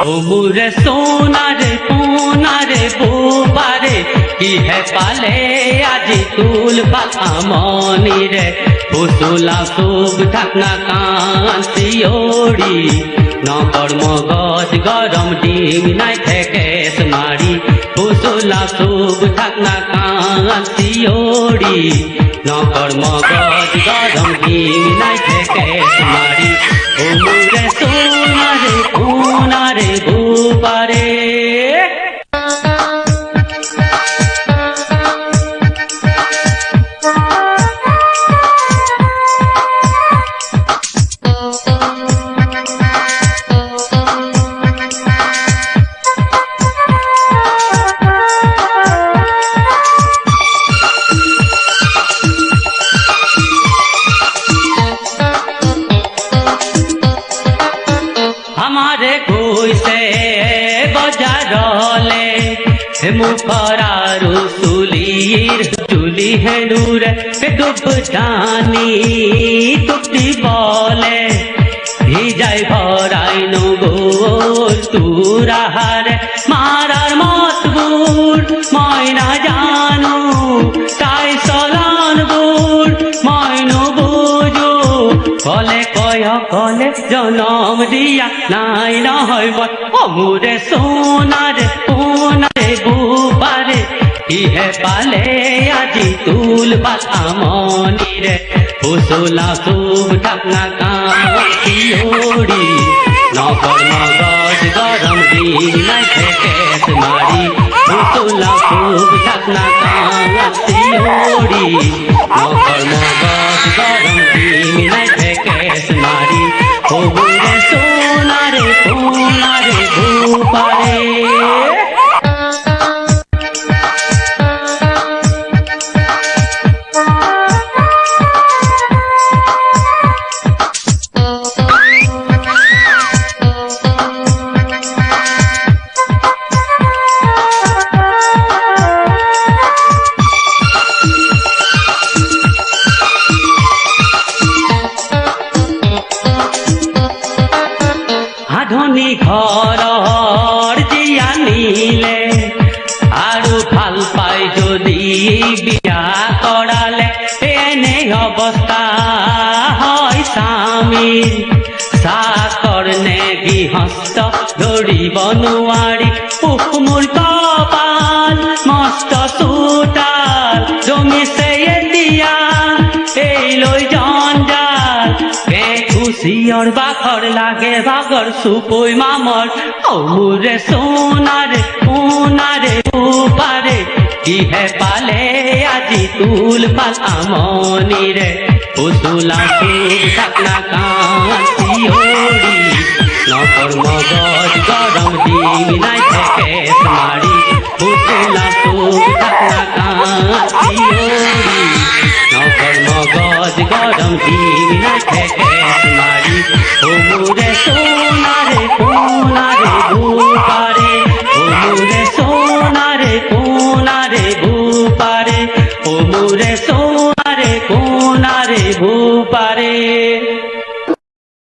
মোরে সোনা রে পোনা রে বোবা রে কিহে পালে আজি তুল পালামনি রে ফুসুলা সুখ ঢাকনা কান শিওড়ি নগর মগজ গরম ডিম নাই ঠেকেস মারি ফুসুলা সুখ ঢাকনা কান শিওড়ি নগর মগজ গরম ডিম নাই ঠেকেস মারি ও মোরে সোনা রে পোনা রে বোবা রে हमारे घुसे बजारले मुखरारू सुलीर चुली है नूर डुब जानी टुकटी बोले ভিজাই ভরাই নগোল তুরাহার মারার মত বুড় ময়না জানু তাই চলান বুড় ময়নু বুঝু কলে কয় কলে জনম দিয়া নাই নহয় মই অমুরে সোনারে পোনারে বুবারে ইহে পালে আজি তুল পালামনি রে ফুসুলা সুখ ঢাকনা কান শিওড়ি নগর মগজ গরম ডিম নাই ঠেকেস মারি ফুসুলা সুখ ঢাকনা কান শিওড়ি নগর মগজ গরম ডিম নাই ঠেকেস মারি ও মোরে সোনারে পোনারে বোবারে ধনী ঘৰৰ জিয়া নিলে আৰু ভাল পাই যদি বিয়া কৰালে এনে অৱস্থা হয় স্বামীৰ চাকৰ নে গৃহস্থ ধৰিব নোৱাৰি উখ মোৰ কপাল মস্ত চোতাল জমিছে এতিয়া এই লৈ জঞ্জাল খুশিয়র বাখর লাগে বাগর সুপই মামর ও মোরে সোনারে পোনারে বোবারে কিহে পালে আজি তুল পালামনি রে ফুসুলা সুখ ঢাকনা কান শিওড়ি নগর মগজ গরম ডিম নাই ঠেকেস মারি